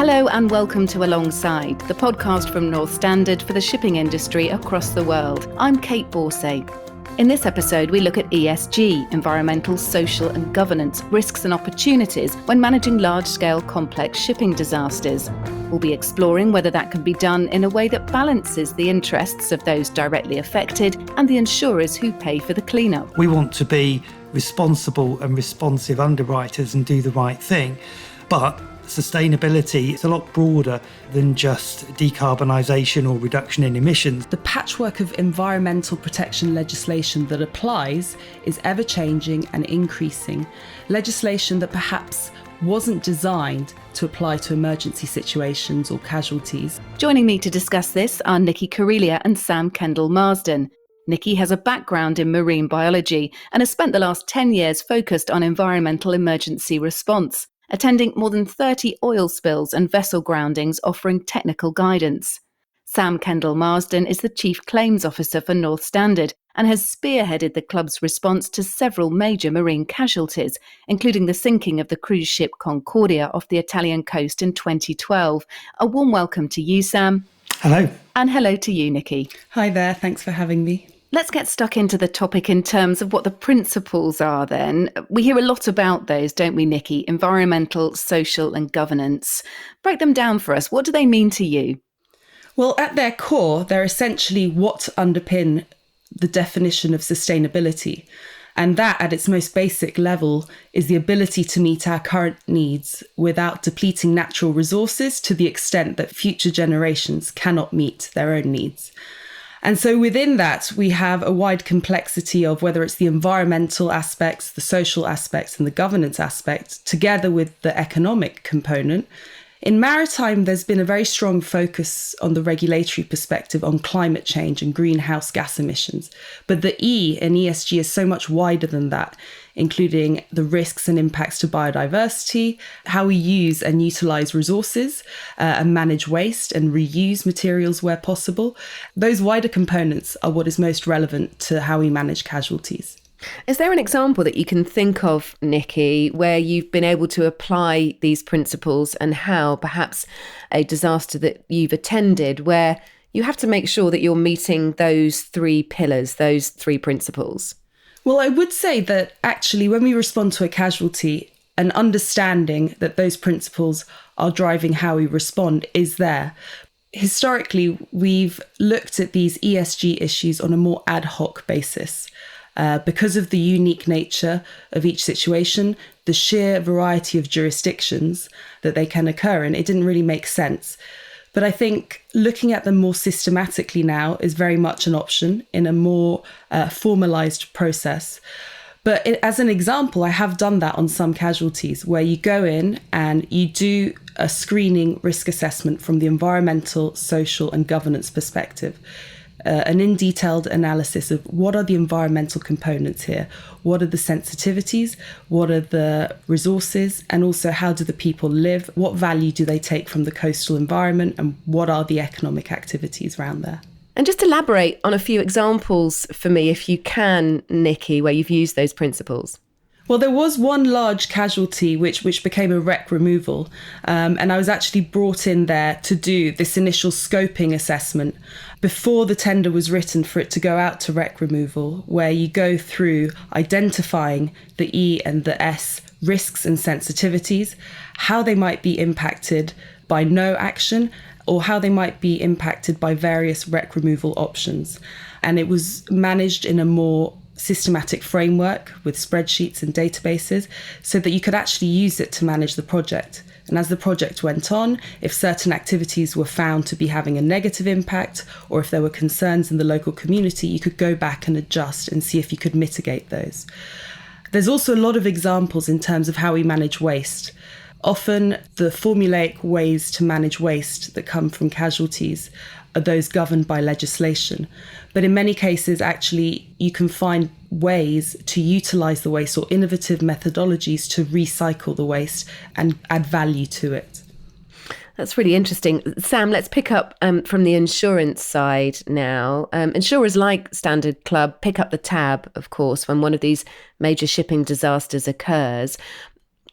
Hello and welcome to Alongside, the podcast from North Standard for the shipping industry across the world. I'm Kait Borsay. In this episode, we look at ESG, environmental, social and governance, risks and opportunities when managing large-scale complex shipping disasters. We'll be exploring whether that can be done in a way that balances the interests of those directly affected and the insurers who pay for the cleanup. We want to be responsible and responsive underwriters and do the right thing, but sustainability is a lot broader than just decarbonisation or reduction in emissions. The patchwork of environmental protection legislation that applies is ever-changing and increasing. Legislation that perhaps wasn't designed to apply to emergency situations or casualties. Joining me to discuss this are Nicky Cariglia and Sam Kendall-Marsden. Nicky has a background in marine biology and has spent the last 10 years focused on environmental emergency response, attending more than 30 oil spills and vessel groundings offering technical guidance. Sam Kendall-Marsden is the Chief Claims Officer for North Standard and has spearheaded the club's response to several major marine casualties, including the sinking of the cruise ship Concordia off the Italian coast in 2012. A warm welcome to you, Sam. Hello. And hello to you, Nikki. Hi there, thanks for having me. Let's get stuck into the topic in terms of what the principles are then. We hear a lot about those, don't we, Nikki? Environmental, social and governance. Break them down for us. What do they mean to you? Well, at their core, they're essentially what underpin the definition of sustainability. And that, at its most basic level, is the ability to meet our current needs without depleting natural resources to the extent that future generations cannot meet their own needs. And so within that, we have a wide complexity of whether it's the environmental aspects, the social aspects, and the governance aspects, together with the economic component. In maritime, there's been a very strong focus on the regulatory perspective on climate change and greenhouse gas emissions. But the E in ESG is so much wider than that, including the risks and impacts to biodiversity, how we use and utilise resources and manage waste and reuse materials where possible. Those wider components are what is most relevant to how we manage casualties. Is there an example that you can think of, Nikki, where you've been able to apply these principles and how perhaps a disaster that you've attended where you have to make sure that you're meeting those three pillars, those three principles? Well, I would say that actually when we respond to a casualty, an understanding that those principles are driving how we respond is there. Historically, we've looked at these ESG issues on a more ad hoc basis. Because of the unique nature of each situation, the sheer variety of jurisdictions that they can occur in, it didn't really make sense. But I think looking at them more systematically now is very much an option in a more formalised process. But as an example, I have done that on some casualties where you go in and you do a screening risk assessment from the environmental, social and governance perspective. An in-detailed analysis of what are the environmental components here, what are the sensitivities, what are the resources, and also how do the people live, what value do they take from the coastal environment, and what are the economic activities around there. And just elaborate on a few examples for me, if you can, Nikki, where you've used those principles. Well, there was one large casualty which became a wreck removal, and I was actually brought in there to do this initial scoping assessment before the tender was written for it to go out to wreck removal, where you go through identifying the E and the S risks and sensitivities, how they might be impacted by no action, or how they might be impacted by various wreck removal options. And it was managed in a more systematic framework with spreadsheets and databases so that you could actually use it to manage the project. And as the project went on, if certain activities were found to be having a negative impact, or if there were concerns in the local community, you could go back and adjust and see if you could mitigate those. There's also a lot of examples in terms of how we manage waste. Often the formulaic ways to manage waste that come from casualties are those governed by legislation. But in many cases, actually, you can find ways to utilise the waste or innovative methodologies to recycle the waste and add value to it. That's really interesting. Sam, let's pick up from the insurance side now. Insurers like Standard Club pick up the tab, of course, when one of these major shipping disasters occurs.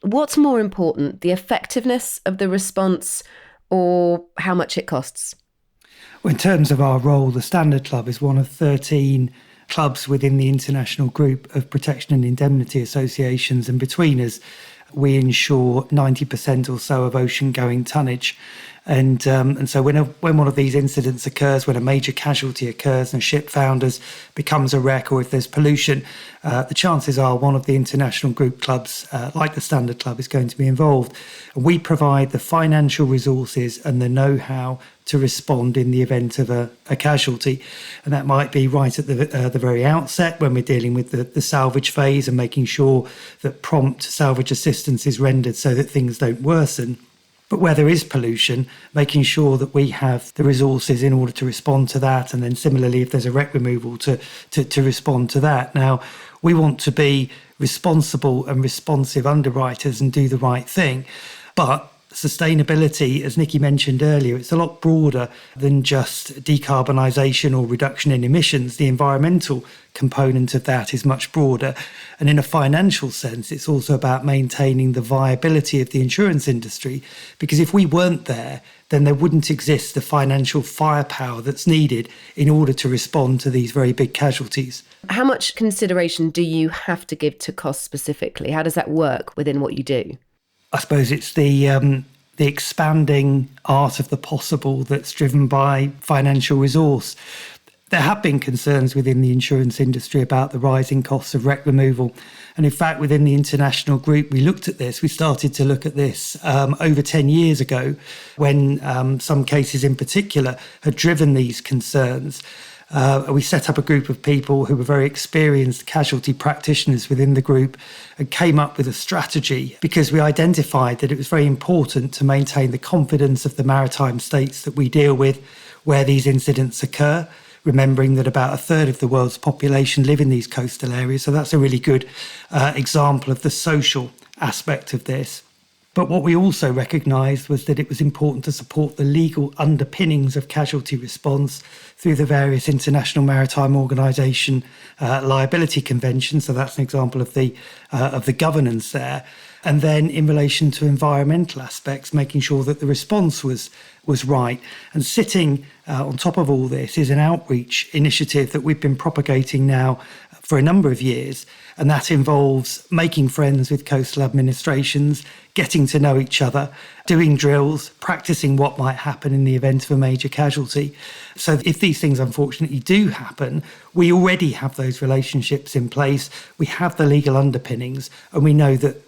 What's more important, the effectiveness of the response or how much it costs? Well, in terms of our role, the Standard Club is one of 13 clubs within the international group of protection and indemnity associations, and between us, we insure 90% or so of ocean-going tonnage. And so when one of these incidents occurs, when a major casualty occurs and a ship founders, becomes a wreck, or if there's pollution, the chances are one of the international group clubs, like the Standard Club, is going to be involved. And we provide the financial resources and the know-how to respond in the event of a casualty. And that might be right at the very outset when we're dealing with the salvage phase and making sure that prompt salvage assistance is rendered so that things don't worsen. But where there is pollution, making sure that we have the resources in order to respond to that. And then similarly, if there's a wreck removal, to respond to that. Now, we want to be responsible and responsive underwriters and do the right thing. But sustainability, as Nikki mentioned earlier, it's a lot broader than just decarbonisation or reduction in emissions. The environmental component of that is much broader. And in a financial sense, it's also about maintaining the viability of the insurance industry, because if we weren't there, then there wouldn't exist the financial firepower that's needed in order to respond to these very big casualties. How much consideration do you have to give to cost specifically? How does that work within what you do? I suppose it's the expanding art of the possible that's driven by financial resource. There have been concerns within the insurance industry about the rising costs of wreck removal. And in fact, within the international group, we looked at this. We started to look at this over 10 years ago when some cases in particular had driven these concerns. We set up a group of people who were very experienced casualty practitioners within the group and came up with a strategy because we identified that it was very important to maintain the confidence of the maritime states that we deal with where these incidents occur, remembering that about a third of the world's population live in these coastal areas. So that's a really good example of the social aspect of this. But what we also recognised was that it was important to support the legal underpinnings of casualty response through the various International Maritime Organisation liability conventions. So that's an example of the governance there. And then in relation to environmental aspects, making sure that the response was right. And sitting on top of all this is an outreach initiative that we've been propagating now for a number of years. And that involves making friends with coastal administrations, getting to know each other, doing drills, practicing what might happen in the event of a major casualty. So if these things unfortunately do happen, we already have those relationships in place. We have the legal underpinnings, and we know that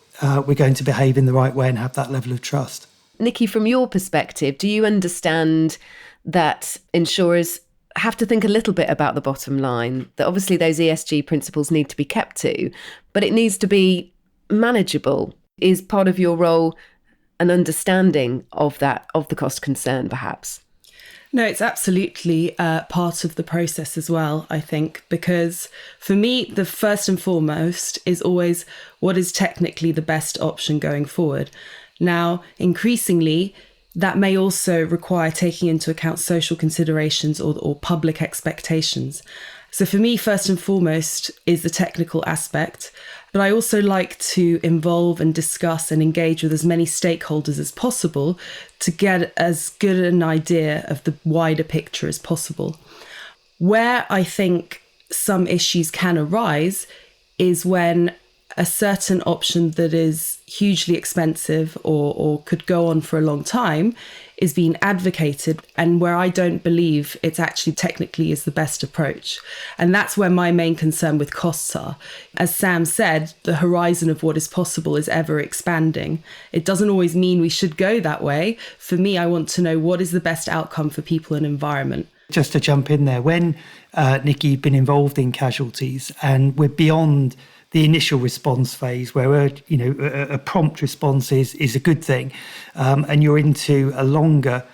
we're going to behave in the right way and have that level of trust. Nikki, from your perspective, do you understand that insurers have to think a little bit about the bottom line, that obviously those ESG principles need to be kept to, but it needs to be manageable? Is part of your role an understanding of that, of the cost concern, perhaps? No, it's absolutely part of the process as well, I think, because for me, the first and foremost is always what is technically the best option going forward. Now, increasingly, that may also require taking into account social considerations or public expectations. So for me, first and foremost is the technical aspect, but I also like to involve and discuss and engage with as many stakeholders as possible to get as good an idea of the wider picture as possible. Where I think some issues can arise is when a certain option that is hugely expensive or could go on for a long time is being advocated, and where I don't believe it's actually technically is the best approach. And that's where my main concern with costs are. As Sam said, the horizon of what is possible is ever expanding. It doesn't always mean we should go that way. For me, I want to know what is the best outcome for people and environment. Just to jump in there, when Nikki, you've been involved in casualties and we're beyond the initial response phase where a prompt response is a good thing, and you're into a longer,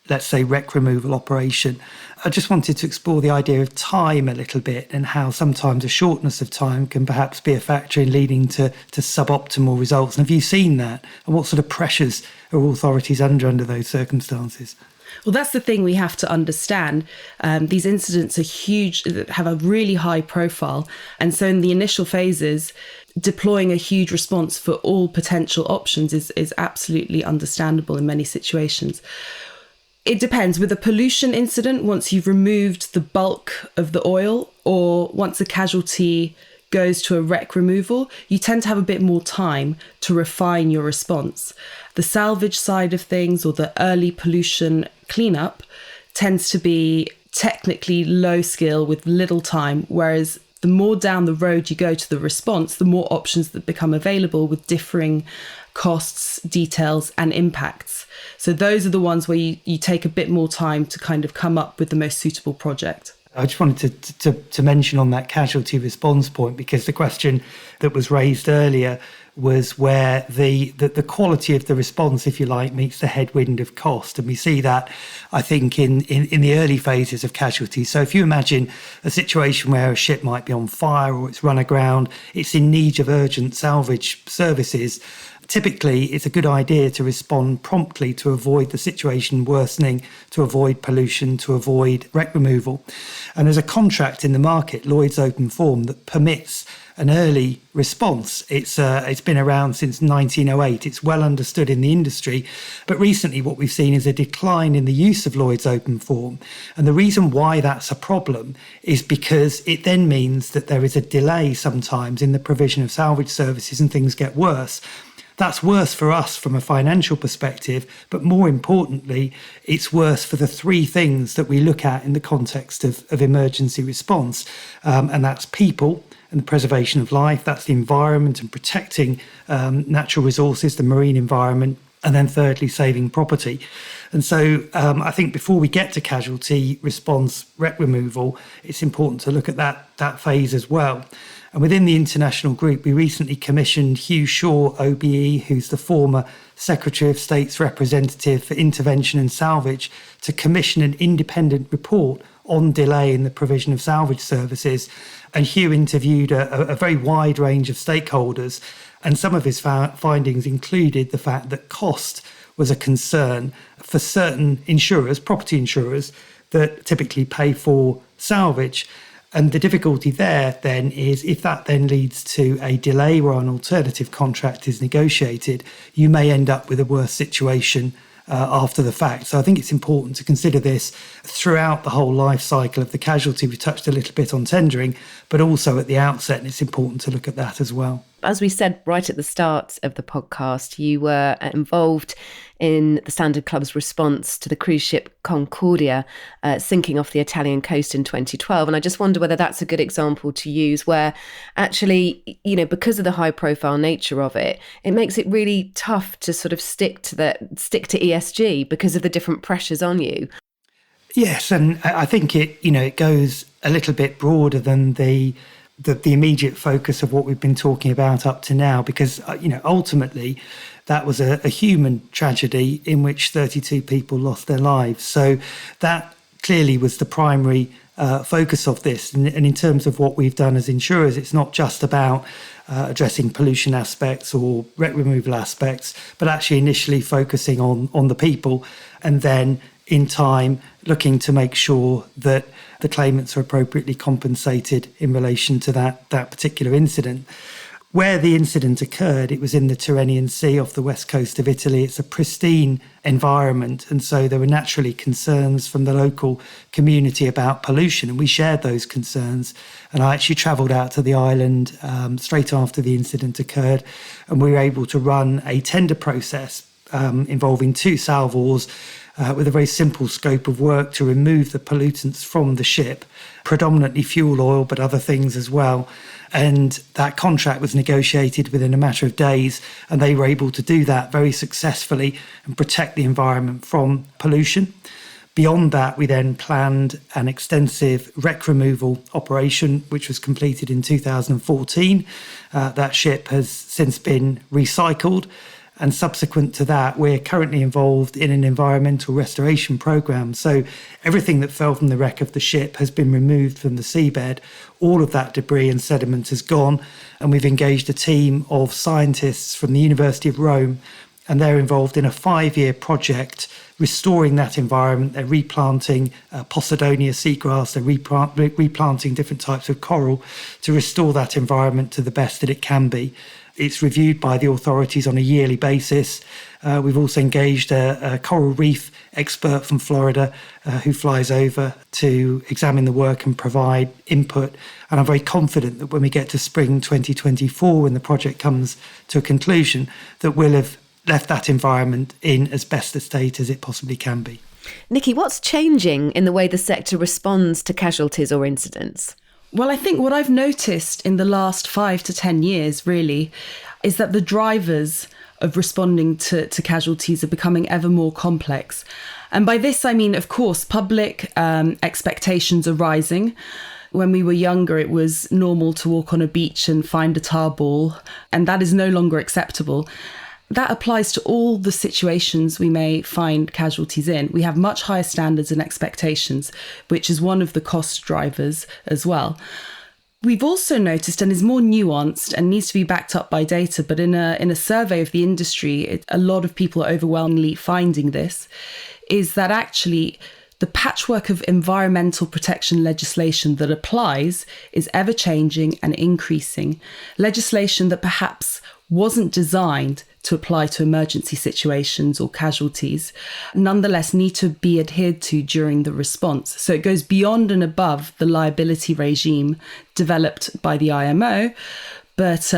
let's say, wreck removal operation. I just wanted to explore the idea of time a little bit and how sometimes a shortness of time can perhaps be a factor in leading to suboptimal results. And have you seen that? And what sort of pressures are authorities under those circumstances? Well, that's the thing we have to understand. These incidents are huge, have a really high profile. And so in the initial phases, deploying a huge response for all potential options is absolutely understandable in many situations. It depends. With a pollution incident, once you've removed the bulk of the oil, or once a casualty goes to a wreck removal, you tend to have a bit more time to refine your response. The salvage side of things, or the early pollution cleanup, tends to be technically low skill with little time, whereas the more down the road you go to the response, the more options that become available with differing costs, details, and impacts. So those are the ones where you take a bit more time to kind of come up with the most suitable project. I just wanted to mention on that casualty response point, because the question that was raised earlier was where the quality of the response, if you like, meets the headwind of cost. And we see that, I think, in the early phases of casualty. So if you imagine a situation where a ship might be on fire or it's run aground, it's in need of urgent salvage services, typically it's a good idea to respond promptly to avoid the situation worsening, to avoid pollution, to avoid wreck removal. And there's a contract in the market, Lloyd's Open Form, that permits an early response. It's been around since 1908. It's well understood in the industry. But recently what we've seen is a decline in the use of Lloyd's Open Form. And the reason why that's a problem is because it then means that there is a delay sometimes in the provision of salvage services and things get worse. That's worse for us from a financial perspective, but more importantly, it's worse for the three things that we look at in the context of emergency response. And that's people and the preservation of life, that's the environment and protecting natural resources, the marine environment, and then thirdly, saving property. And so I think before we get to casualty response wreck removal, it's important to look at that phase as well. And within the international group, we recently commissioned Hugh Shaw, OBE, who's the former Secretary of State's representative for intervention and salvage, to commission an independent report on delay in the provision of salvage services. And Hugh interviewed a very wide range of stakeholders. And some of his findings included the fact that cost was a concern for certain insurers, property insurers, that typically pay for salvage. And the difficulty there then is if that then leads to a delay where an alternative contract is negotiated, you may end up with a worse situation after the fact. So I think it's important to consider this throughout the whole life cycle of the casualty. We touched a little bit on tendering, but also at the outset, and it's important to look at that as well. As we said right at the start of the podcast, you were involved in the Standard Club's response to the cruise ship Concordia sinking off the Italian coast in 2012. And I just wonder whether that's a good example to use where actually, because of the high profile nature of it, it makes it really tough to sort of stick to ESG because of the different pressures on you. Yes, and I think it goes a little bit broader than the immediate focus of what we've been talking about up to now, because ultimately that was a human tragedy in which 32 people lost their lives. So that clearly was the primary focus of this. And in terms of what we've done as insurers, it's not just about addressing pollution aspects or wreck removal aspects, but actually initially focusing on the people, and then in time looking to make sure that the claimants are appropriately compensated in relation to that particular incident. Where the incident occurred, it was in the Tyrrhenian Sea off the west coast of Italy. It's a pristine environment, and so there were naturally concerns from the local community about pollution, and we shared those concerns. And I actually travelled out to the island straight after the incident occurred, and we were able to run a tender process involving 2 salvors with a very simple scope of work to remove the pollutants from the ship, predominantly fuel oil, but other things as well. And that contract was negotiated within a matter of days, and they were able to do that very successfully and protect the environment from pollution. Beyond that, we then planned an extensive wreck removal operation, which was completed in 2014. That ship has since been recycled. And subsequent to that, we're currently involved in an environmental restoration programme. So everything that fell from the wreck of the ship has been removed from the seabed. All of that debris and sediment has gone. And we've engaged a team of scientists from the University of Rome. And they're involved in a 5-year project restoring that environment. They're replanting Posidonia seagrass, they're replanting different types of coral to restore that environment to the best that it can be. It's reviewed by the authorities on a yearly basis. We've also engaged a coral reef expert from Florida who flies over to examine the work and provide input. And I'm very confident that when we get to spring 2024, when the project comes to a conclusion, that we'll have left that environment in as best a state as it possibly can be. Nikki, what's changing in the way the sector responds to casualties or incidents? Well, I think what I've noticed in the last 5 to 10 years, really, is that the drivers of responding to casualties are becoming ever more complex. And by this, I mean, of course, public expectations are rising. When we were younger, it was normal to walk on a beach and find a tar ball, and that is no longer acceptable. That applies to all the situations we may find casualties in. We have much higher standards and expectations, which is one of the cost drivers as well. We've also noticed, and is more nuanced and needs to be backed up by data, but in a survey of the industry, a lot of people are overwhelmingly finding this, is that actually the patchwork of environmental protection legislation that applies is ever changing and increasing. Legislation that perhaps wasn't designed to apply to emergency situations or casualties, nonetheless need to be adhered to during the response. So it goes beyond and above the liability regime developed by the IMO, but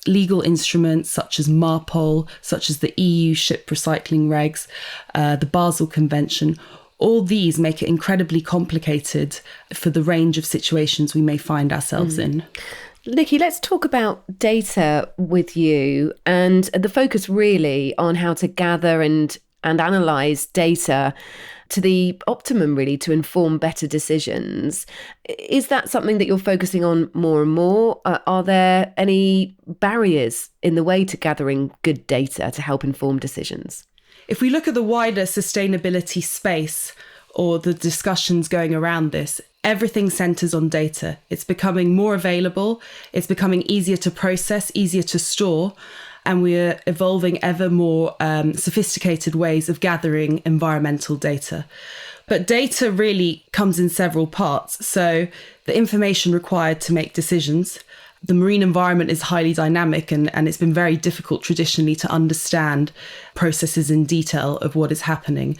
legal instruments such as MARPOL, such as the EU ship recycling regs, the Basel Convention, all these make it incredibly complicated for the range of situations we may find ourselves in. Nikki, let's talk about data with you and the focus really on how to gather and analyse data to the optimum, really, to inform better decisions. Is that something that you're focusing on more and more? Are there any barriers in the way to gathering good data to help inform decisions? If we look at the wider sustainability space or the discussions going around this, everything centres on data. It's becoming more available, it's becoming easier to process, easier to store, and we're evolving ever more sophisticated ways of gathering environmental data. But data really comes in several parts. So the information required to make decisions. The marine environment is highly dynamic and it's been very difficult traditionally to understand processes in detail of what is happening.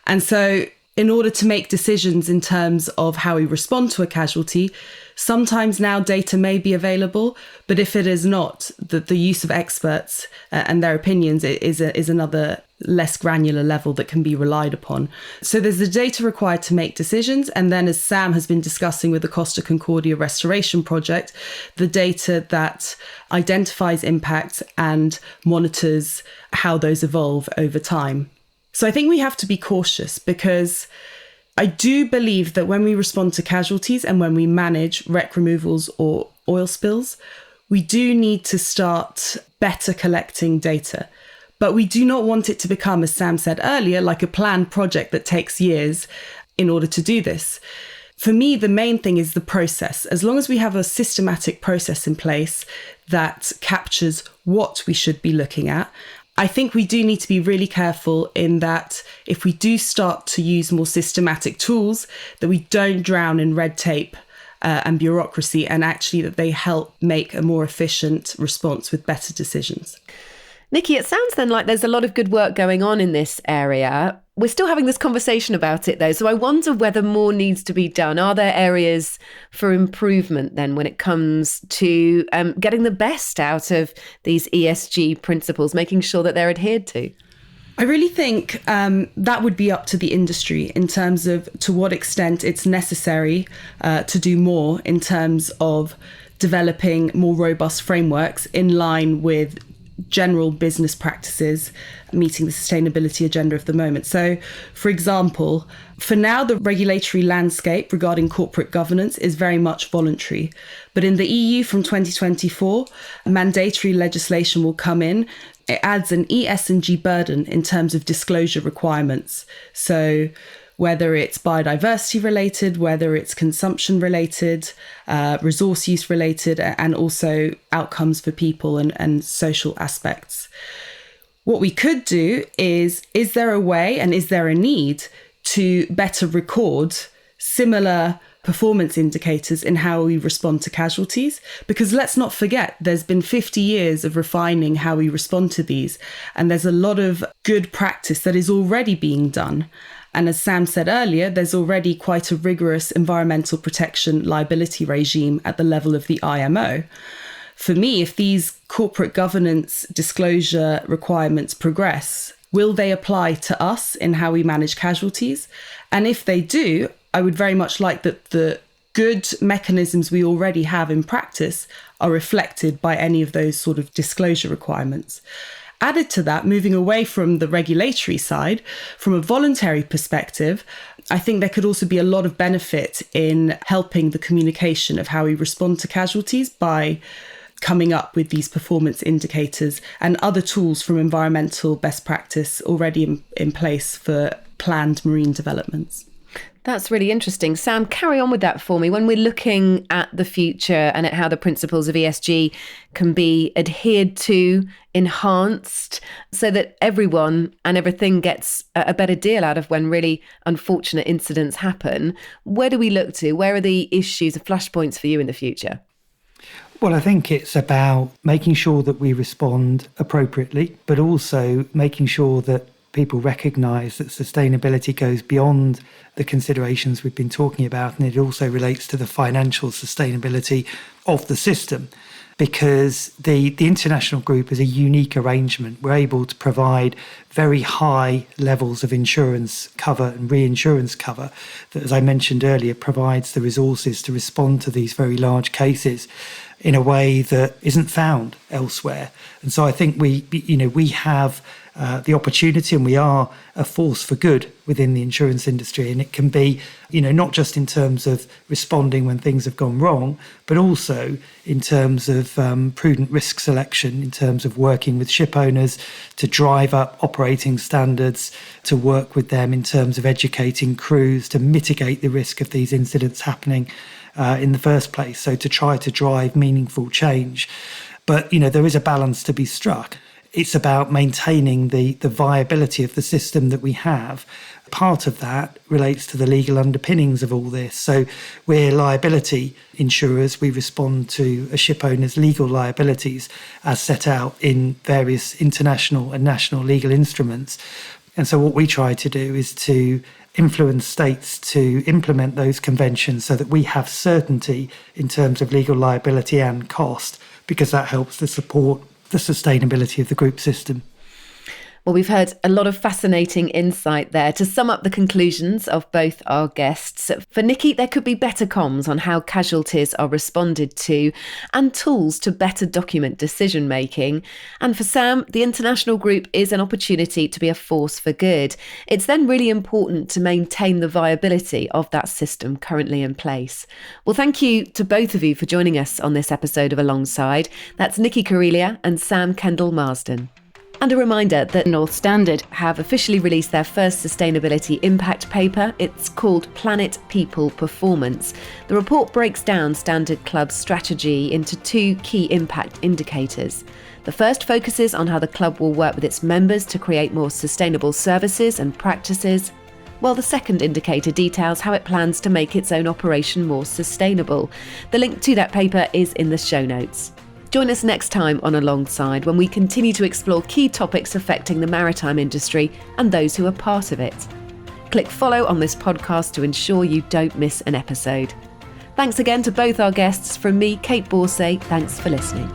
And so in order to make decisions in terms of how we respond to a casualty, sometimes now data may be available, but if it is not, the use of experts and their opinions is another less granular level that can be relied upon. So there's the data required to make decisions. And then, as Sam has been discussing with the Costa Concordia Restoration Project, the data that identifies impacts and monitors how those evolve over time. So I think we have to be cautious because I do believe that when we respond to casualties and when we manage wreck removals or oil spills, we do need to start better collecting data. But we do not want it to become, as Sam said earlier, like a planned project that takes years in order to do this. For me, the main thing is the process. As long as we have a systematic process in place that captures what we should be looking at, I think we do need to be really careful in that if we do start to use more systematic tools, that we don't drown in red tape and bureaucracy, and actually that they help make a more efficient response with better decisions. Nikki, it sounds then like there's a lot of good work going on in this area. We're still having this conversation about it, though. So I wonder whether more needs to be done. Are there areas for improvement then when it comes to getting the best out of these ESG principles, making sure that they're adhered to? I really think that would be up to the industry in terms of to what extent it's necessary to do more in terms of developing more robust frameworks in line with general business practices meeting the sustainability agenda of the moment. So, for example, for now, the regulatory landscape regarding corporate governance is very much voluntary. But in the EU from 2024, mandatory legislation will come in. It adds an ESG burden in terms of disclosure requirements. So whether it's biodiversity related, whether it's consumption related, resource use related, and also outcomes for people and social aspects. What we could do is there a way and is there a need to better record similar performance indicators in how we respond to casualties? Because let's not forget, there's been 50 years of refining how we respond to these, and there's a lot of good practice that is already being done. And as Sam said earlier, there's already quite a rigorous environmental protection liability regime at the level of the IMO. For me, if these corporate governance disclosure requirements progress, will they apply to us in how we manage casualties? And if they do, I would very much like that the good mechanisms we already have in practice are reflected by any of those sort of disclosure requirements. Added to that, moving away from the regulatory side, from a voluntary perspective, I think there could also be a lot of benefit in helping the communication of how we respond to casualties by coming up with these performance indicators and other tools from environmental best practice already in place for planned marine developments. That's really interesting. Sam, carry on with that for me. When we're looking at the future and at how the principles of ESG can be adhered to, enhanced, so that everyone and everything gets a better deal out of when really unfortunate incidents happen, where do we look to? Where are the issues and flashpoints for you in the future? Well, I think it's about making sure that we respond appropriately, but also making sure that people recognise that sustainability goes beyond the considerations we've been talking about, and it also relates to the financial sustainability of the system. Because the international group is a unique arrangement. We're able to provide very high levels of insurance cover and reinsurance cover that, as I mentioned earlier, provides the resources to respond to these very large cases in a way that isn't found elsewhere. And so I think we have the opportunity, and we are a force for good within the insurance industry. And it can be, not just in terms of responding when things have gone wrong, but also in terms of prudent risk selection, in terms of working with ship owners to drive up operating standards, to work with them in terms of educating crews to mitigate the risk of these incidents happening in the first place. So to try to drive meaningful change. But, there is a balance to be struck. It's about maintaining the viability of the system that we have. Part of that relates to the legal underpinnings of all this. So we're liability insurers. We respond to a ship owner's legal liabilities as set out in various international and national legal instruments. And so what we try to do is to influence states to implement those conventions so that we have certainty in terms of legal liability and cost, because that helps to support the sustainability of the group system. Well, we've heard a lot of fascinating insight there. To sum up the conclusions of both our guests, for Nikki, there could be better comms on how casualties are responded to and tools to better document decision making. And for Sam, the international group is an opportunity to be a force for good. It's then really important to maintain the viability of that system currently in place. Well, thank you to both of you for joining us on this episode of Alongside. That's Nicky Cariglia and Sam Kendall-Marsden. And a reminder that North Standard have officially released their first sustainability impact paper. It's called Planet People Performance. The report breaks down Standard Club's strategy into two key impact indicators. The first focuses on how the club will work with its members to create more sustainable services and practices, while the second indicator details how it plans to make its own operation more sustainable. The link to that paper is in the show notes. Join us next time on Alongside when we continue to explore key topics affecting the maritime industry and those who are part of it. Click follow on this podcast to ensure you don't miss an episode. Thanks again to both our guests. From me, Kait Borsay, thanks for listening.